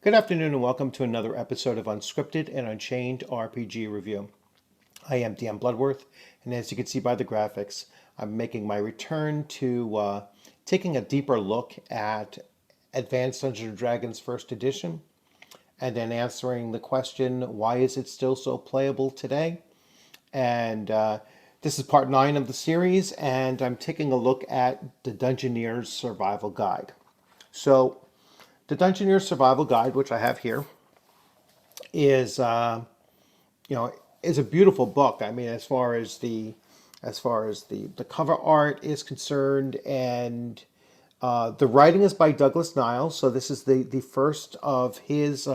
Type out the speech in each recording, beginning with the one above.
Good afternoon and welcome to another episode of Unscripted and Unchained RPG Review. I am DM Bloodworth, and as you can see by the graphics, I'm making my return to taking a deeper look at Advanced Dungeons & Dragons First Edition, and then answering the question, why is it still so playable today? And this is part 9 of the series, and I'm taking a look at the Dungeoneer Survival Guide. So, the Dungeoneer Survival Guide, which I have here, is you know is a beautiful book. I mean, as far as the cover art is concerned, and the writing is by Douglas Niles. So this is the first of his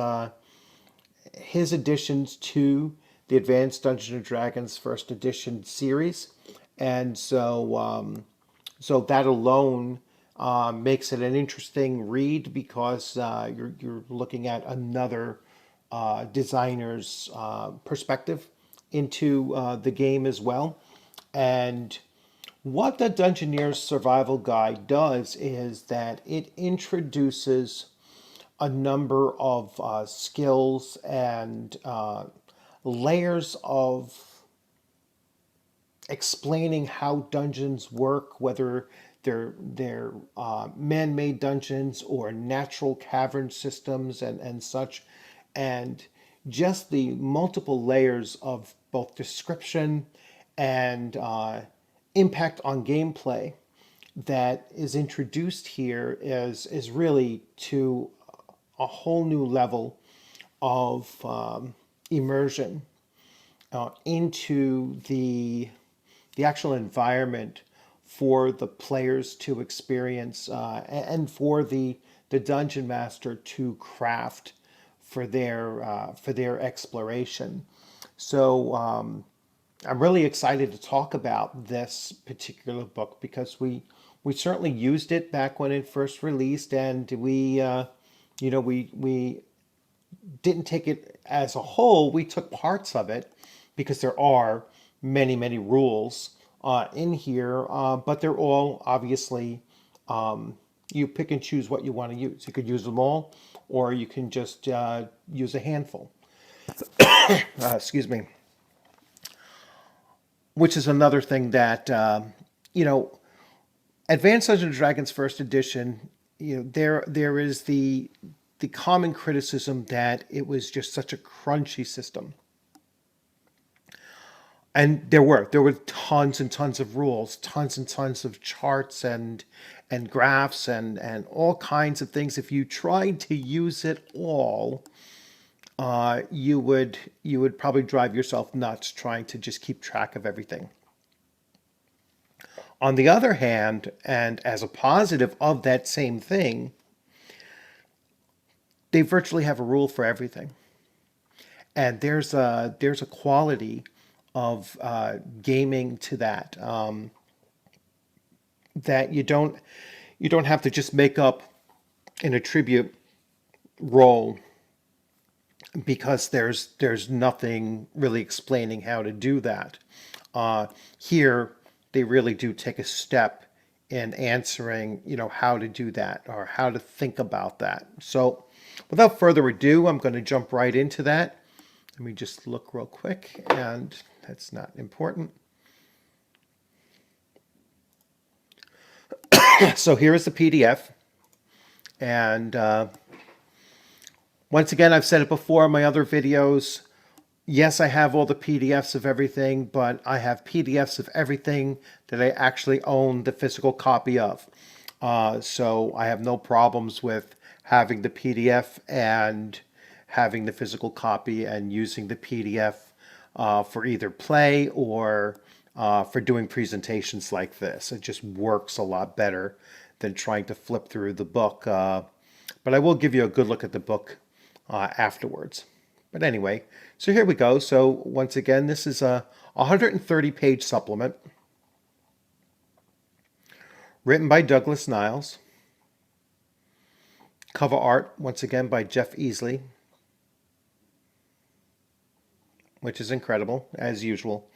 additions to the Advanced Dungeons and Dragons First Edition series, and so that alone makes it an interesting read because you're looking at another designer's perspective into the game as well. And what the Dungeoneer's Survival Guide does is that it introduces a number of skills and layers of explaining how dungeons work, whether they're man-made dungeons or natural cavern systems and such, and just the multiple layers of both description and impact on gameplay that is introduced here is really to a whole new level of immersion into the actual environment for the players to experience and for the dungeon master to craft for their exploration. So I'm really excited to talk about this particular book because we certainly used it back when it first released, and we didn't take it as a whole. We took parts of it because there are many rules in here, but they're all obviously you pick and choose what you want to use. You could use them all, or you can just use a handful. Excuse me. Which is another thing that you know, Advanced Dungeons and Dragons First Edition. There is the common criticism that it was just such a crunchy system. And there were tons and tons of rules, tons and tons of charts and graphs and all kinds of things. If you tried to use it all, you would probably drive yourself nuts trying to just keep track of everything. On the other hand, and as a positive of that same thing, they virtually have a rule for everything. And there's a quality of gaming to that, that you don't have to just make up an attribute roll because there's nothing really explaining how to do that. Here, they really do take a step in answering, how to do that or how to think about that. So, without further ado, I'm going to jump right into that. Let me just look real quick, and that's not important. So here is the PDF, and once again, I've said it before in my other videos. Yes, I have all the PDFs of everything, but I have PDFs of everything that I actually own the physical copy of. So I have no problems with having the PDF and having the physical copy and using the PDF for either play or for doing presentations like this. It just works a lot better than trying to flip through the book. But I will give you a good look at the book afterwards. But anyway, so here we go. So once again, this is a 130-page supplement written by Douglas Niles. Cover art, once again, by Jeff Easley, which is incredible, as usual.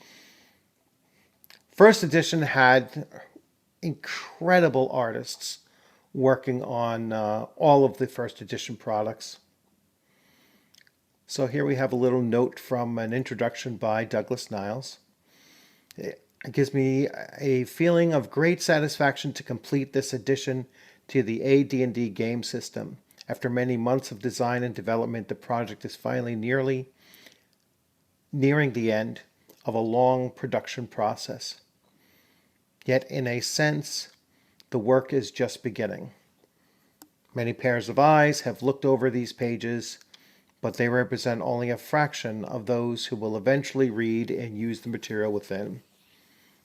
First edition had incredible artists working on all of the first edition products. So here we have a little note from an introduction by Douglas Niles. It gives me a feeling of great satisfaction to complete this addition to the AD&D game system. After many months of design and development, the project is finally nearing the end of a long production process. Yet, in a sense, the work is just beginning. Many pairs of eyes have looked over these pages, but they represent only a fraction of those who will eventually read and use the material within.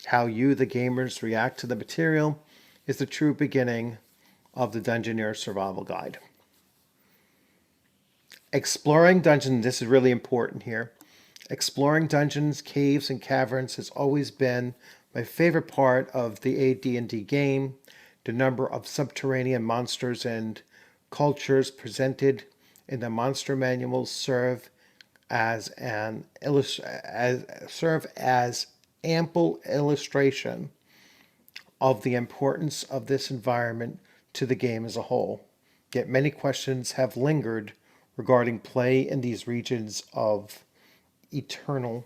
How you, the gamers, react to the material is the true beginning of the Dungeoneer Survival Guide. Exploring dungeons, this is really important here. Exploring dungeons, caves, and caverns has always been my favorite part of the AD&D game. The number of subterranean monsters and cultures presented in the monster manuals serve as ample illustration of the importance of this environment to the game as a whole. Yet many questions have lingered regarding play in these regions of eternal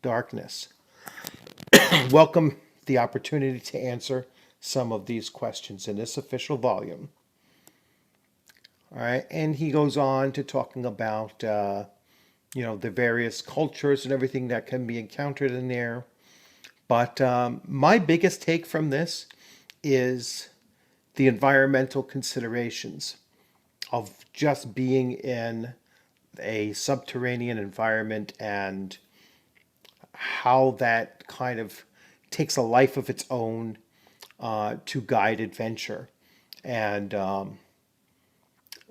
darkness. Welcome the opportunity to answer some of these questions in this official volume. All right, and he goes on to talking about the various cultures and everything that can be encountered in there. But my biggest take from this is the environmental considerations of just being in a subterranean environment and how that kind of takes a life of its own to guide adventure. And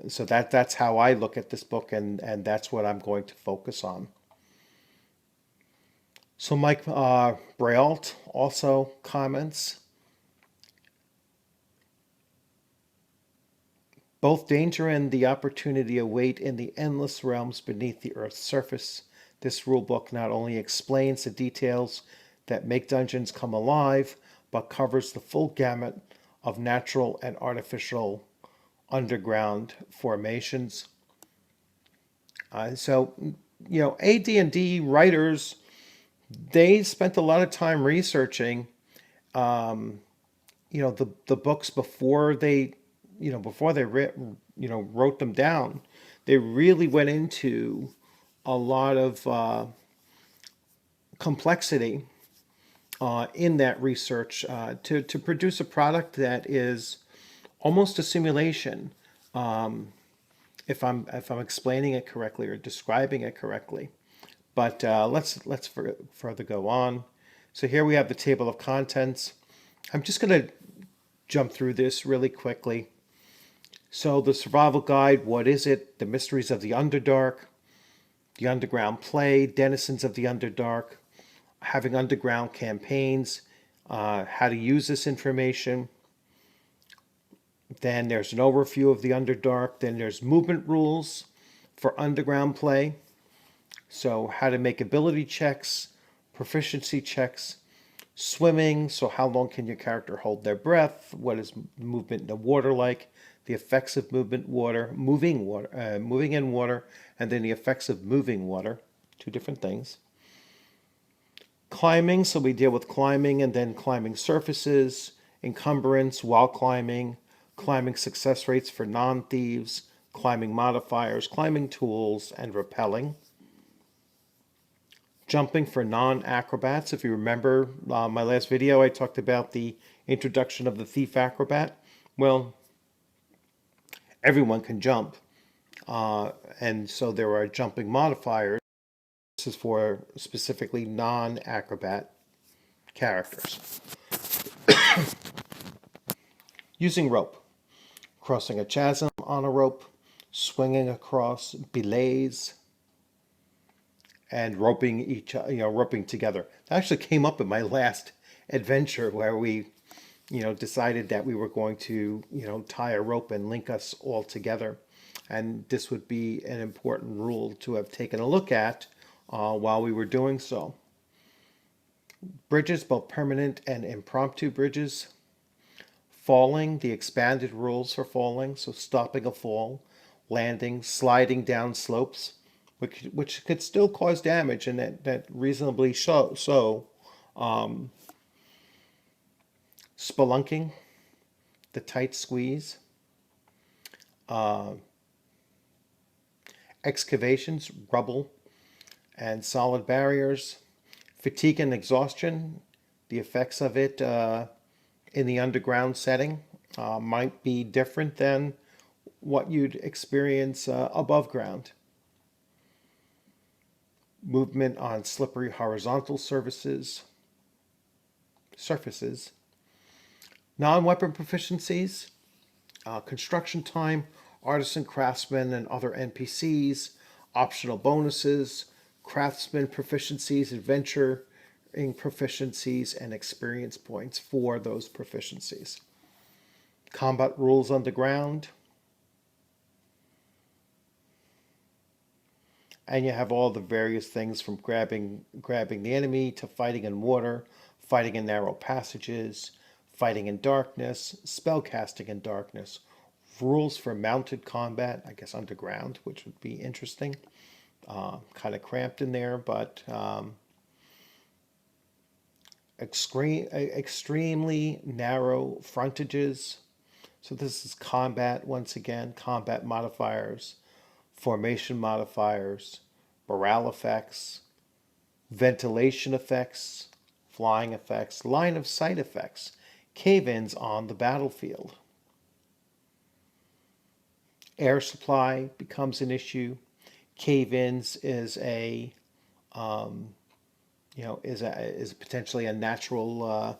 so that's how I look at this book, and that's what I'm going to focus on. So Mike Brault also comments, both danger and the opportunity await in the endless realms beneath the Earth's surface. This rulebook not only explains the details that make dungeons come alive, but covers the full gamut of natural and artificial underground formations. AD&D writers, they spent a lot of time researching, the books before they wrote them down. They really went into a lot of complexity in that research to produce a product that is almost a simulation, if I'm explaining it correctly or describing it correctly. But let's further go on. So here we have the table of contents. I'm just going to jump through this really quickly. So the survival guide, what is it? The mysteries of the Underdark, the underground play, denizens of the Underdark, having underground campaigns, how to use this information. Then there's an overview of the Underdark. Then there's movement rules for underground play. So how to make ability checks, proficiency checks, swimming. So how long can your character hold their breath? What is movement in the water like? The effects of moving in water, and then the effects of moving water. Two different things. Climbing. So we deal with climbing and then climbing surfaces, encumbrance while climbing, climbing success rates for non-thieves, climbing modifiers, climbing tools, and rappelling. Jumping for non-acrobats. If you remember my last video, I talked about the introduction of the thief acrobat. Well, everyone can jump. And so there are jumping modifiers. This is for specifically non-acrobat characters. Using rope. Crossing a chasm on a rope, swinging across belays, and roping together. That actually came up in my last adventure where we, decided that we were going to, tie a rope and link us all together. And this would be an important rule to have taken a look at while we were doing so. Bridges, both permanent and impromptu bridges. Falling, the expanded rules for falling, so stopping a fall, landing, sliding down slopes which could still cause damage, and that reasonably so. Spelunking, the tight squeeze, excavations, rubble, and solid barriers, fatigue and exhaustion. The effects of it in the underground setting might be different than what you'd experience above ground. Movement on slippery horizontal surfaces. Non-weapon proficiencies, construction time, artisan, craftsman, and other NPCs, optional bonuses, craftsman proficiencies, adventuring proficiencies, and experience points for those proficiencies. Combat rules underground. And you have all the various things from grabbing the enemy to fighting in water, fighting in narrow passages, fighting in darkness, spellcasting in darkness, rules for mounted combat, I guess underground, which would be interesting. Kind of cramped in there, but extremely narrow frontages. So this is combat once again, combat modifiers, formation modifiers, morale effects, ventilation effects, flying effects, line of sight effects, cave-ins on the battlefield. Air supply becomes an issue. Cave-ins is is potentially a naturally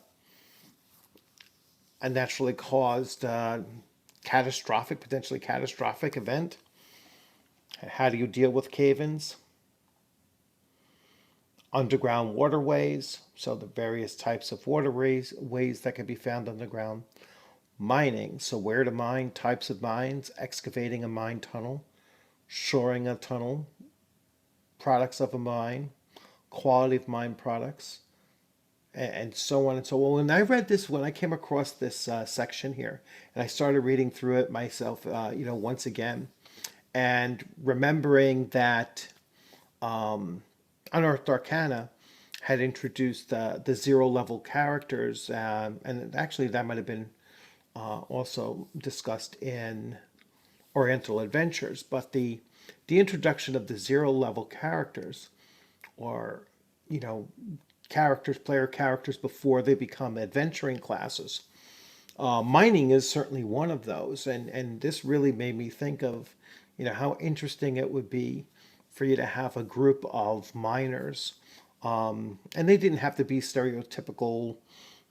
caused potentially catastrophic event. How do you deal with cave-ins? Underground waterways, so the various types of ways that can be found underground. Mining, so where to mine, types of mines, excavating a mine tunnel, shoring a tunnel, products of a mine, quality of mine products, and so on and so on. When I came across this section here, and I started reading through it myself, once again, and remembering that Unearthed Arcana had introduced the zero level characters, and actually that might have been also discussed in Oriental Adventures, but the introduction of the zero level characters, or player characters before they become adventuring classes. Mining is certainly one of those, and this really made me think of how interesting it would be for you to have a group of miners, and they didn't have to be stereotypical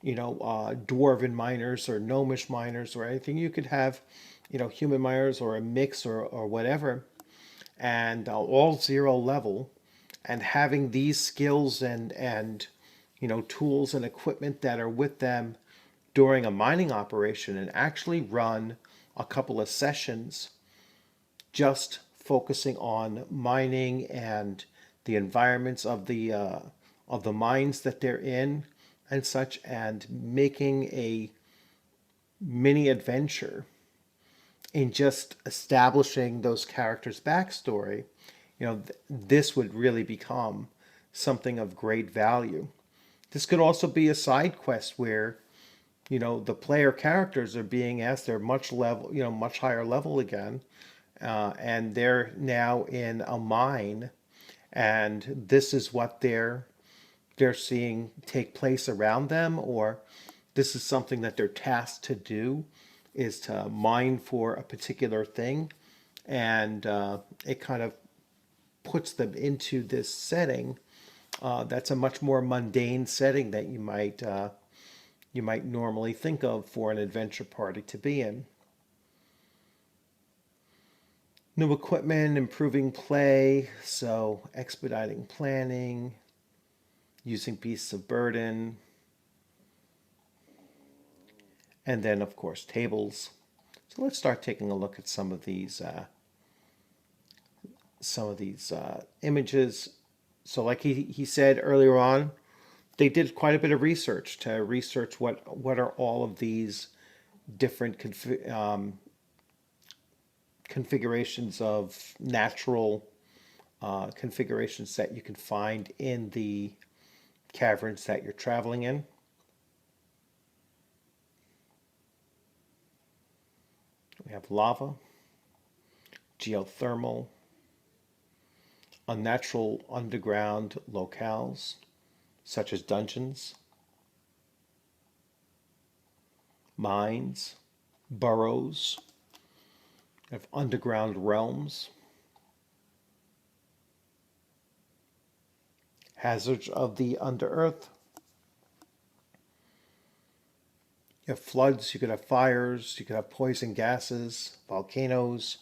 dwarven miners or gnomish miners or anything. You could have human miners or a mix or whatever, and all zero level, and having these skills and tools and equipment that are with them during a mining operation, and actually run a couple of sessions just focusing on mining and the environments of the mines that they're in and such, and making a mini adventure in just establishing those characters' backstory. This would really become something of great value. This could also be a side quest where the player characters are being asked, they're much higher level again, and they're now in a mine, and this is what they're seeing take place around them, or this is something that they're tasked to do, is to mine for a particular thing, and it kind of puts them into this setting that's a much more mundane setting that you might normally think of for an adventure party to be in. New equipment, improving play, so expediting planning, using beasts of burden, and then of course tables. So let's start taking a look at some of these images. So like he said earlier on, they did quite a bit of research to research what are all of these different configurations of natural configurations that you can find in the caverns that you're traveling in. We have lava, geothermal, unnatural underground locales, such as dungeons, mines, burrows, we have underground realms, hazards of the underearth. You have floods, you could have fires, you could have poison gases, volcanoes,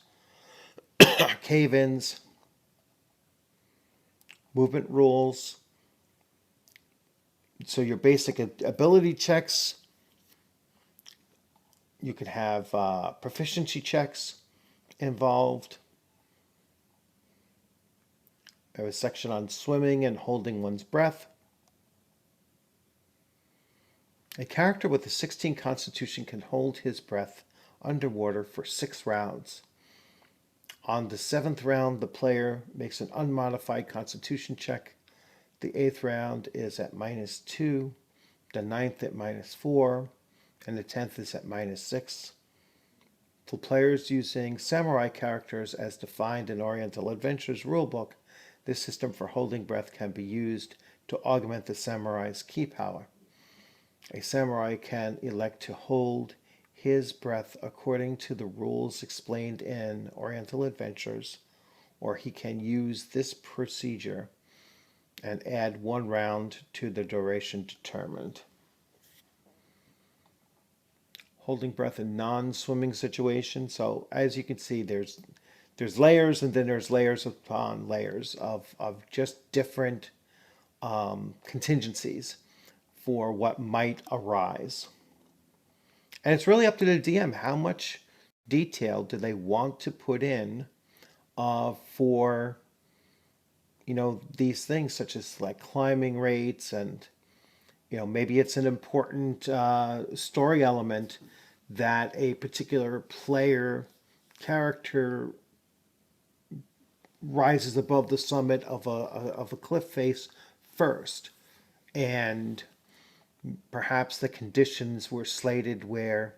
cave-ins, movement rules. So your basic ability checks, you could have proficiency checks involved. There was a section on swimming and holding one's breath. A character with a 16 constitution can hold his breath underwater for 6 rounds. On the 7th round, the player makes an unmodified constitution check. The 8th round is at -2, the 9th at -4, and the 10th is at -6. For players using samurai characters as defined in Oriental Adventures rulebook, this system for holding breath can be used to augment the samurai's ki power. A samurai can elect to hold his breath according to the rules explained in Oriental Adventures, or he can use this procedure and add 1 round to the duration determined. Holding breath in non-swimming situations. So as you can see, there's layers, and then there's layers upon layers of just different contingencies for what might arise. And it's really up to the DM how much detail do they want to put in for these things, such as like climbing rates, and maybe it's an important story element that a particular player character rises above the summit of a cliff face first, and perhaps the conditions were slated where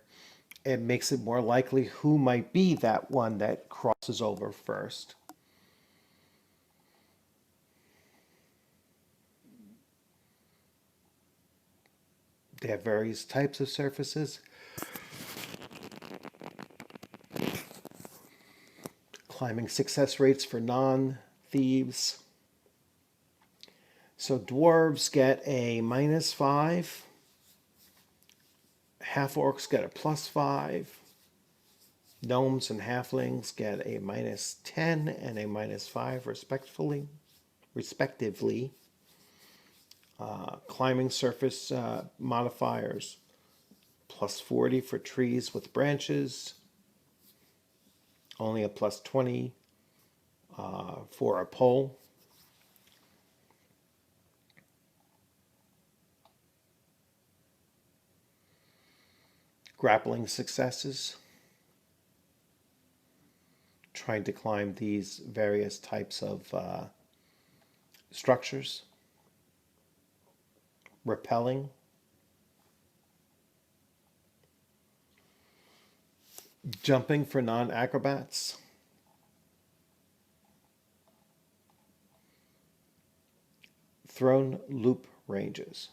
it makes it more likely who might be that one that crosses over first. They have various types of surfaces. Climbing success rates for non-thieves. So dwarves get a -5. Half-orcs get a +5. Gnomes and halflings get a -10 and a -5 respectively. Climbing surface modifiers, +40 for trees with branches, only a +20 for a pole. Grappling successes, trying to climb these various types of structures. Rappelling, jumping for non-acrobats, thrown loop ranges,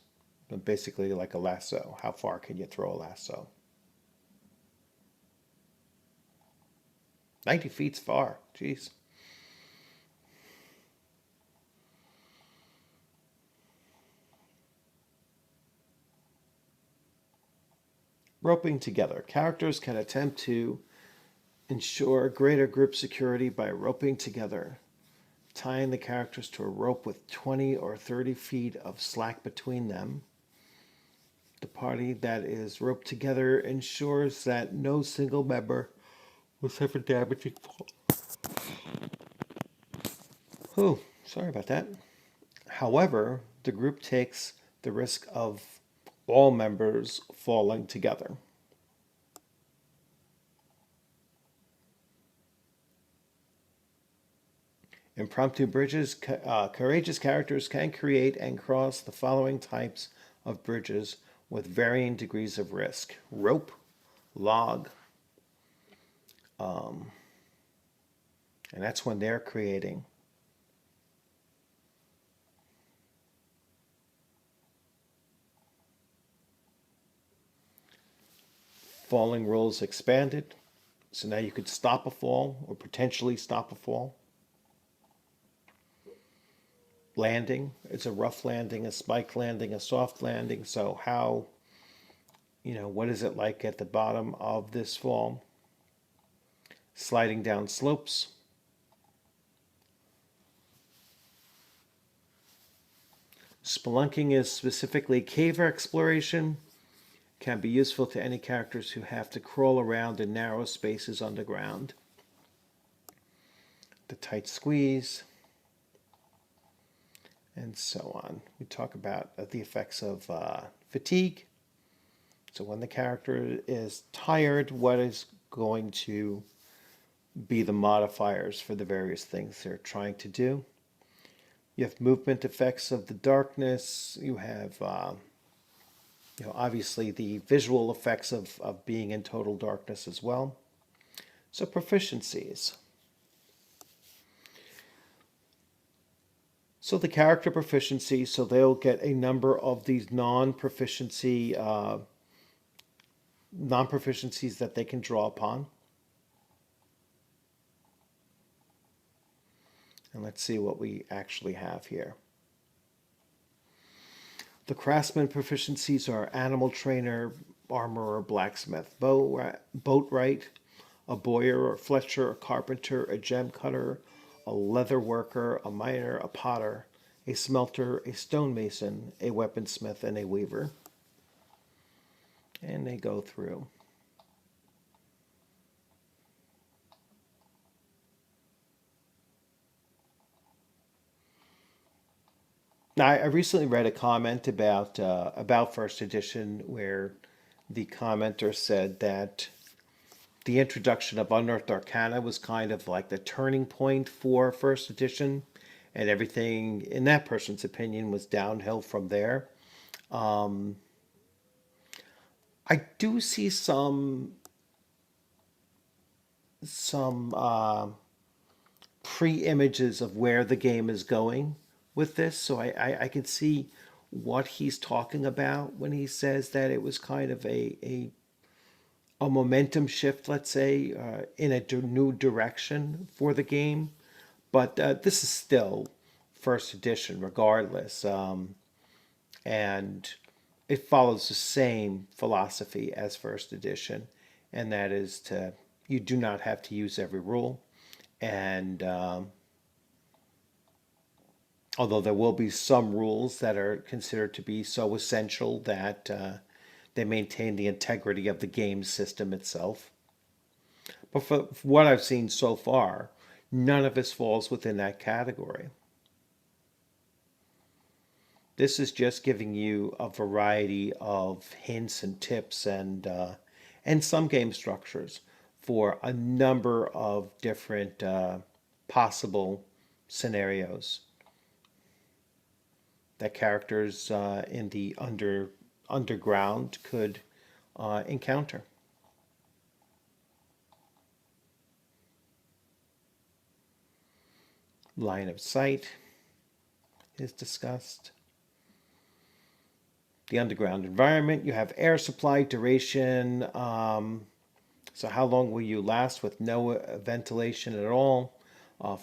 basically like a lasso. How far can you throw a lasso? 90 feet's far. Jeez. Roping together. Characters can attempt to ensure greater group security by roping together, tying the characters to a rope with 20 or 30 feet of slack between them. The party that is roped together ensures that no single member will suffer damaging fall. Oh, sorry about that. However, the group takes the risk of all members falling together. Impromptu bridges, courageous characters can create and cross the following types of bridges with varying degrees of risk: rope, log, and that's when they're creating. Falling rules expanded, so now you could stop a fall or potentially stop a fall. Landing, it's a rough landing, a spike landing, a soft landing. So how, what is it like at the bottom of this fall? Sliding down slopes. Spelunking is specifically cave exploration. Can be useful to any characters who have to crawl around in narrow spaces underground. The tight squeeze, and so on. We talk about the effects of fatigue. So when the character is tired, what is going to be the modifiers for the various things they're trying to do? You have movement effects of the darkness. You have, obviously the visual effects of being in total darkness as well. So proficiencies. So the character proficiency, so they'll get a number of these non-proficiencies that they can draw upon. And let's see what we actually have here. The craftsman proficiencies are animal trainer, armorer, blacksmith, boatwright, a bowyer, a fletcher, a carpenter, a gem cutter, a leather worker, a miner, a potter, a smelter, a stonemason, a weaponsmith, and a weaver. And they go through. Now, I recently read a comment about first edition where the commenter said that the introduction of Unearthed Arcana was kind of like the turning point for first edition, and everything, in that person's opinion, was downhill from there. I do see some pre-images of where the game is going with this, so I can see what he's talking about when he says that it was kind of a momentum shift, let's say, in a new direction for the game. But this is still first edition regardless. And it follows the same philosophy as first edition. And that is you do not have to use every rule. And although there will be some rules that are considered to be so essential that they maintain the integrity of the game system itself. But for what I've seen so far, none of this falls within that category. This is just giving you a variety of hints and tips and some game structures for a number of different possible scenarios that characters in the underground could encounter. Line of sight is discussed. The underground environment, you have air supply, duration. So how long will you last with no ventilation at all?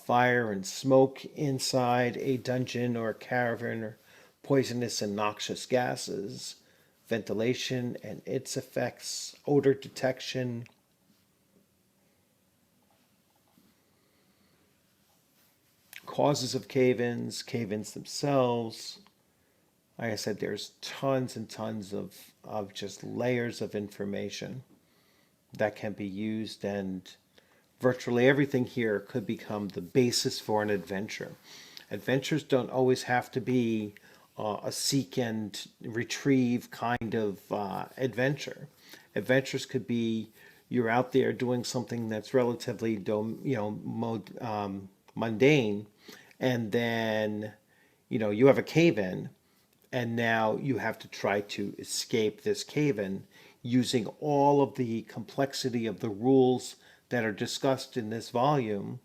Fire and smoke inside a dungeon or cavern, or poisonous and noxious gases, ventilation and its effects, odor detection, causes of cave-ins themselves. Like I said, there's tons and tons of just layers of information that can be used, and virtually everything here could become the basis for an adventure. Adventures don't always have to be a seek and retrieve kind of adventure. Adventures could be you're out there doing something that's relatively mundane, and then you have a cave-in, and now you have to try to escape this cave-in using all of the complexity of the rules that are discussed in this volume.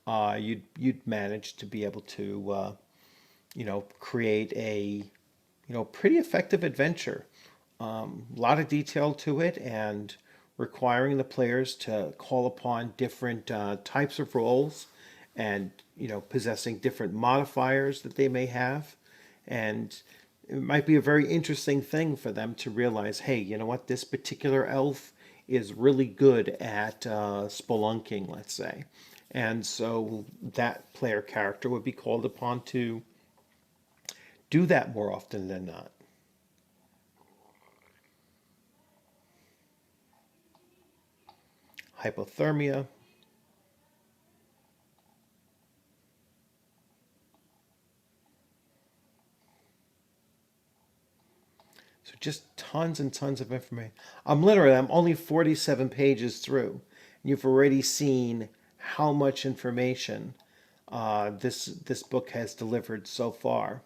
You'd manage to be able to create a pretty effective adventure. A lot of detail to it, and requiring the players to call upon different types of roles, and possessing different modifiers that they may have. And it might be a very interesting thing for them to realize, hey, you know what, this particular elf is really good at spelunking, let's say. And so that player character would be called upon to do that more often than not. Hypothermia. So just tons and tons of information. I'm only 47 pages through. You've already seen how much information this book has delivered so far.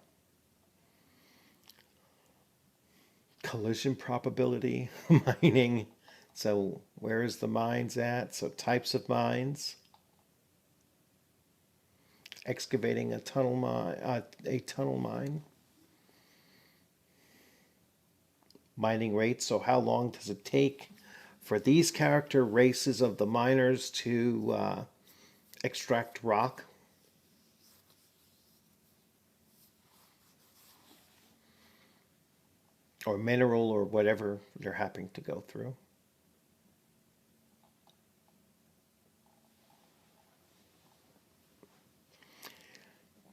Collision probability, mining. So where is the mines at? So types of mines. Excavating a tunnel mine. Mining rates. So how long does it take for these character races of the miners to extract rock? Or mineral, or whatever they're happening to go through.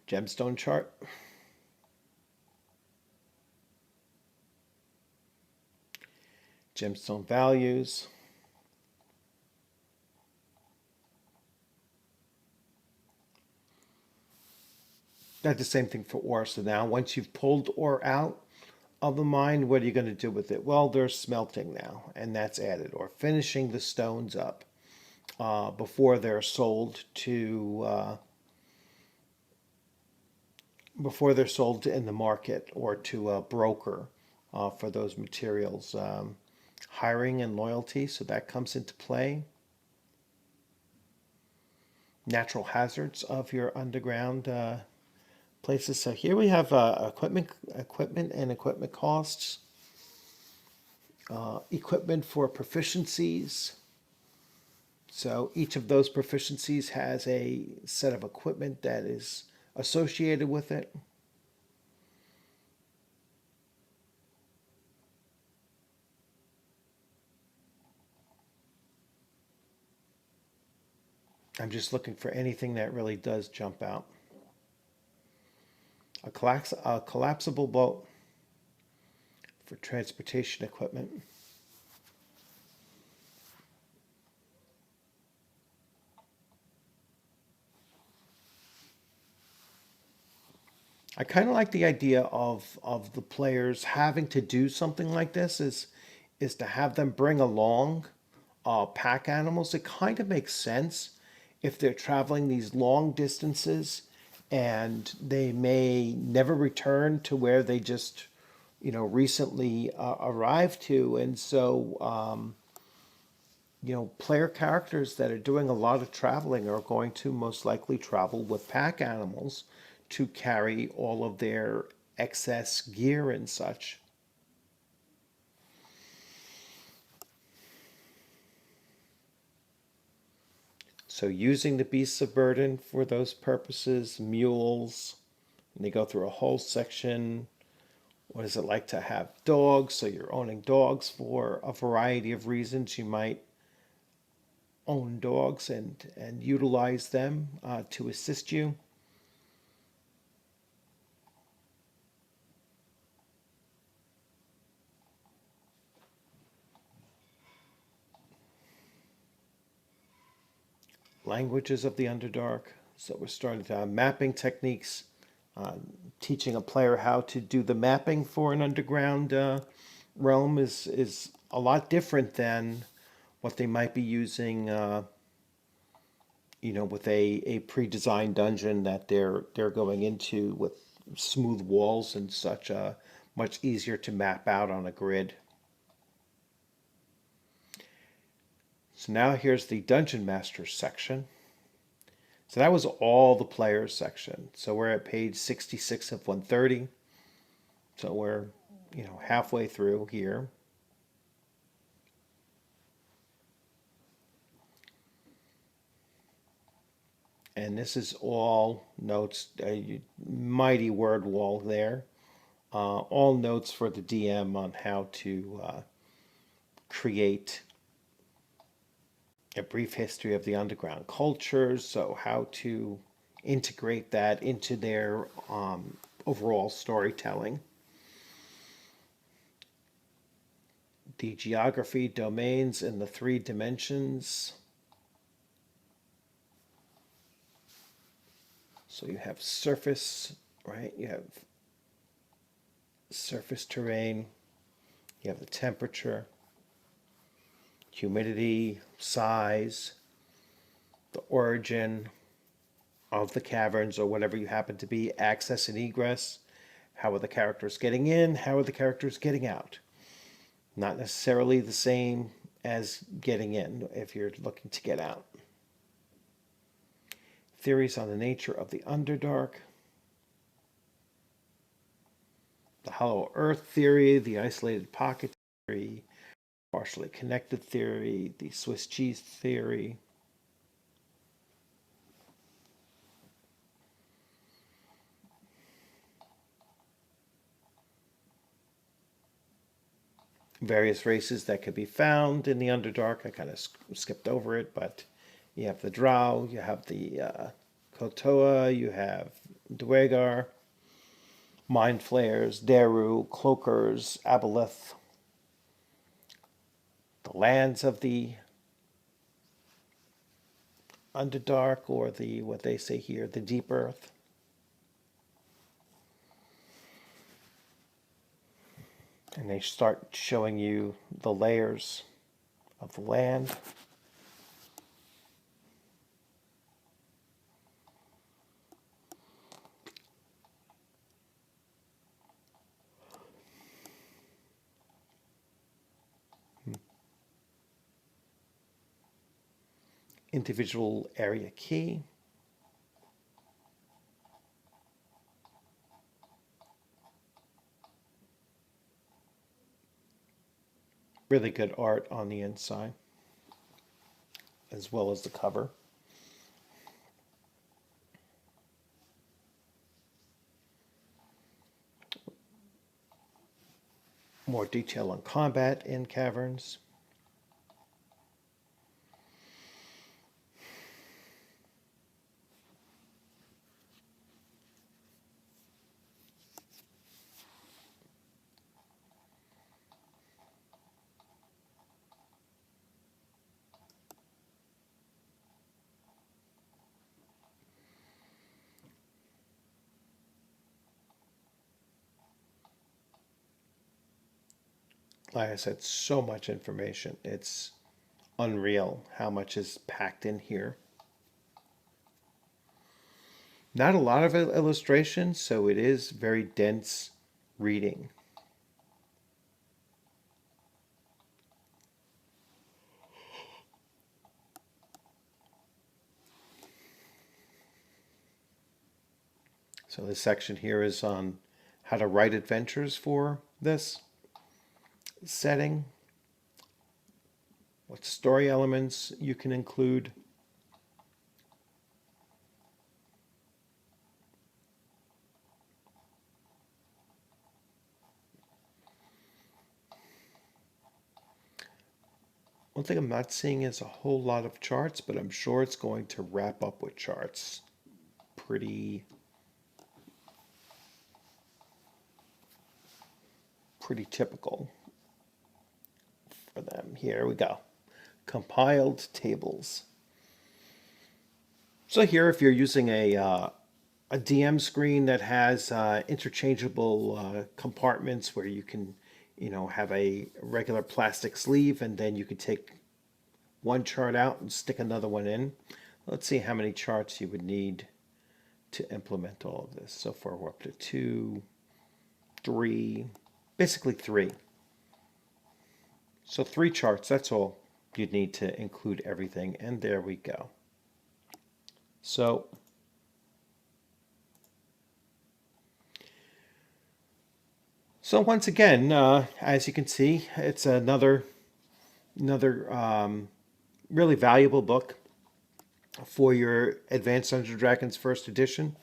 Gemstone chart. Gemstone values. That's the same thing for ore. So now once you've pulled ore out of the mine, what are you going to do with it? Well, there's smelting now, and that's added, or finishing the stones up before they're sold to in the market, or to a broker for those materials. Hiring and loyalty, so that comes into play. Natural hazards of your underground places. So here we have equipment and equipment costs. Equipment for proficiencies. So each of those proficiencies has a set of equipment that is associated with it. I'm just looking for anything that really does jump out. A collapsible boat for transportation equipment. I kind of like the idea of the players having to do something like this, is to have them bring along pack animals. It kind of makes sense if they're traveling these long distances, and they may never return to where they just recently arrived to. And so player characters that are doing a lot of traveling are going to most likely travel with pack animals to carry all of their excess gear and such. So using the beasts of burden for those purposes, mules, and they go through a whole section. What is it like to have dogs? So you're owning dogs for a variety of reasons. You might own dogs and utilize them to assist you. Languages of the Underdark. So we're starting to mapping techniques, teaching a player how to do the mapping for an underground realm is a lot different than what they might be using with a pre-designed dungeon that they're going into with smooth walls and such, much easier to map out on a grid. So now here's the Dungeon Master section. So that was all the players section. So we're at page 66 of 130. So we're, halfway through here. And this is all notes, a mighty word wall there. All notes for the DM on how to create a brief history of the underground cultures, so how to integrate that into their overall storytelling. The geography, domains, and the 3 dimensions. So you have surface, right? You have surface terrain. You have the temperature, humidity, size, the origin of the caverns or whatever you happen to be, access and egress. How are the characters getting in? How are the characters getting out? Not necessarily the same as getting in if you're looking to get out. Theories on the nature of the Underdark. The hollow earth theory, the isolated pocket theory, partially connected theory, the Swiss cheese theory. Various races that could be found in the Underdark. I kind of skipped over it, but you have the Drow, you have the Kotoa, you have Dwegar, Mind Flayers, Daru, Cloakers, Aboleth, the lands of the Underdark, or the, what they say here, the Deep Earth. And they start showing you the layers of the land. Individual area key. Really good art on the inside, as well as the cover. More detail on combat in caverns. Like I said, so much information. It's unreal how much is packed in here. Not a lot of illustrations, so it is very dense reading. So this section here is on how to write adventures for this setting, what story elements you can include. One thing I'm not seeing is a whole lot of charts, but I'm sure it's going to wrap up with charts. Pretty typical for them. Here we go. Compiled tables. So here, if you're using a DM screen that has interchangeable compartments where you can, have a regular plastic sleeve, and then you can take one chart out and stick another one in. Let's see how many charts you would need to implement all of this. So far we're up to 2, 3, basically 3. So 3 charts, that's all you'd need to include everything. And there we go. So once again, as you can see, it's another really valuable book for your Advanced Dungeons and Dragons First Edition.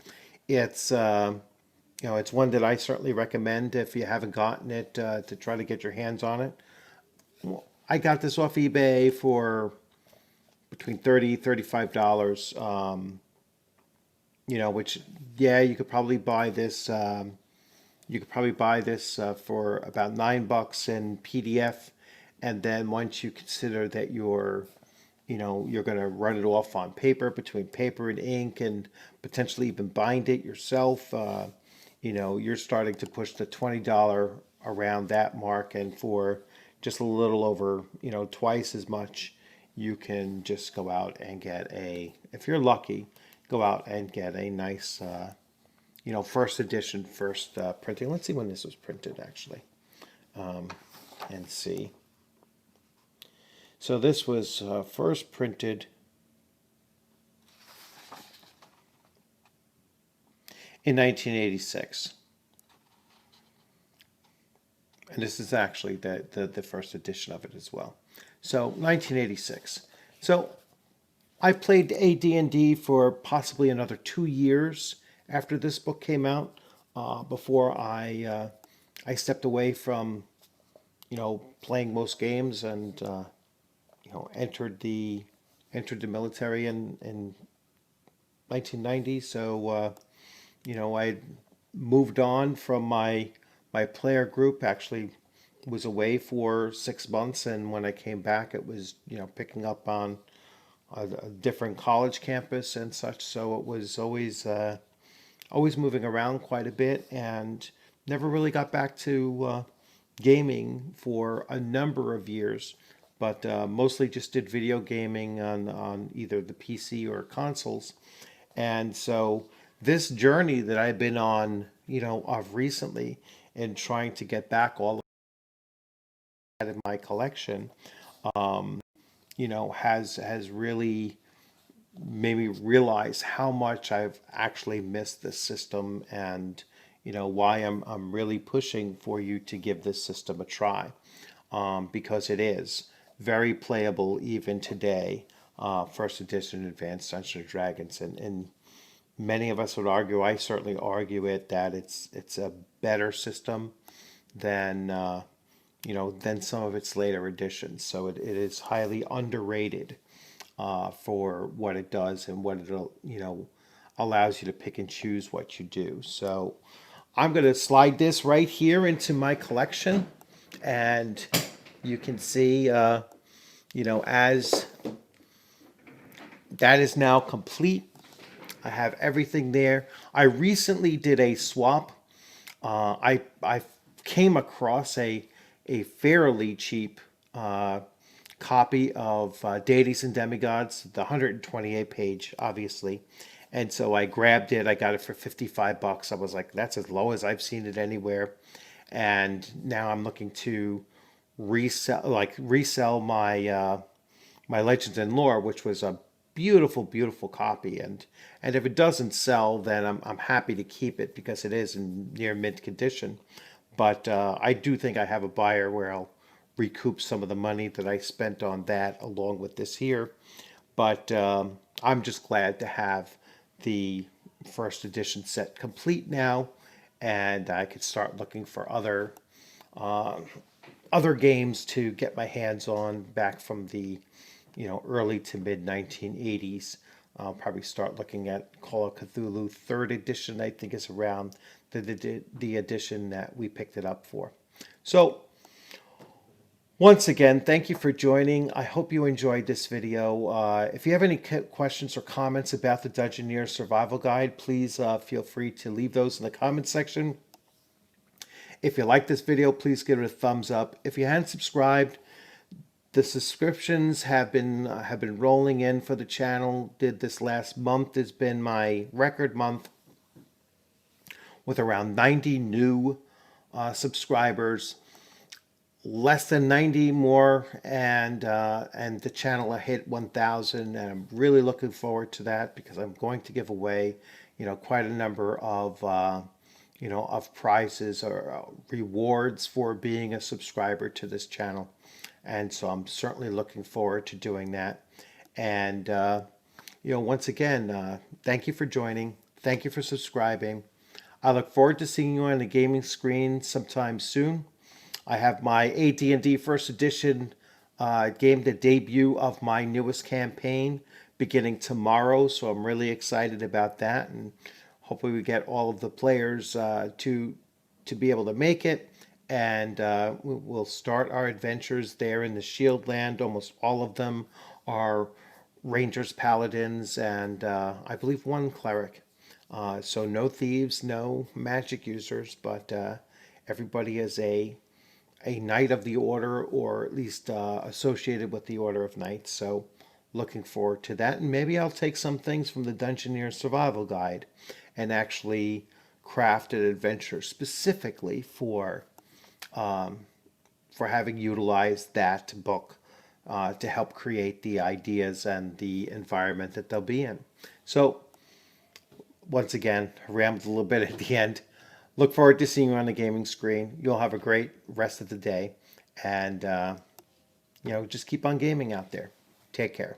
It's it's one that I certainly recommend if you haven't gotten it to try to get your hands on it. I got this off eBay for between $30 and $35. Which you could probably buy this. For about $9 in PDF, and then once you consider that you're going to run it off on paper, between paper and ink, and potentially even bind it yourself, you're starting to push the $20 around that mark, and for just a little over, twice as much, you can just go out and get if you're lucky, go out and get a nice, first edition, first printing. Let's see when this was printed, actually, and see. So this was first printed in 1986. And this is actually the first edition of it as well. So 1986. So I played AD&D for possibly another 2 years after this book came out, before I stepped away from playing most games and entered the military in 1990. So I moved on from my player group. Actually was away for 6 months, and when I came back, it was picking up on a different college campus and such. So it was always moving around quite a bit, and never really got back to gaming for a number of years, but mostly just did video gaming on either the PC or consoles. And so this journey that I've been on, of recently, and trying to get back all of that in my collection, has really made me realize how much I've actually missed this system, and why I'm really pushing for you to give this system a try, because it is very playable even today. First edition Advanced Dungeons and Dragons, and many of us would argue, I certainly argue it, that it's a better system than than some of its later editions. So it is highly underrated for what it does and what it allows you to pick and choose what you do. So I'm going to slide this right here into my collection, and you can see as that is now complete. I have everything there. I recently did a swap. I came across a fairly cheap copy of Deities and Demigods, the 128 page, obviously. And so I grabbed it. I got it for $55. I was like, that's as low as I've seen it anywhere. And now I'm looking to resell my my Legends and Lore, which was a beautiful copy. And if it doesn't sell, then I'm happy to keep it, because it is in near mint condition. But I do think I have a buyer where I'll recoup some of the money that I spent on that along with this here. But I'm just glad to have the first edition set complete now, and I could start looking for other games to get my hands on back from the early to mid 1980s. I'll probably start looking at Call of Cthulhu 3rd edition. I think is around the edition that we picked it up for. So once again, thank you for joining. I hope you enjoyed this video. If you have any questions or comments about the Dungeoneer Survival Guide, please feel free to leave those in the comments section. If you like this video, please give it a thumbs up. If you hadn't subscribed, The subscriptions have been rolling in for the channel. Did this last month has been my record month with around 90 new subscribers. Less than 90 more, and the channel will hit 1,000, and I'm really looking forward to that because I'm going to give away, quite a number of of prizes or rewards for being a subscriber to this channel, and so I'm certainly looking forward to doing that. And once again, thank you for joining. Thank you for subscribing. I look forward to seeing you on the gaming screen sometime soon. I have my AD&D First Edition game, the debut of my newest campaign, beginning tomorrow. So I'm really excited about that, and hopefully we get all of the players to be able to make it. And we'll start our adventures there in the Shield Land. Almost all of them are Rangers, Paladins, and I believe one cleric. So no thieves, no magic users, but everybody is a knight of the order, or at least associated with the Order of Knights. So looking forward to that. And maybe I'll take some things from the Dungeoneer Survival Guide and actually craft an adventure specifically for having utilized that book to help create the ideas and the environment that they'll be in. So once again, I rambled a little bit at the end. Look forward to seeing you on the gaming screen. You'll have a great rest of the day. And, just keep on gaming out there. Take care.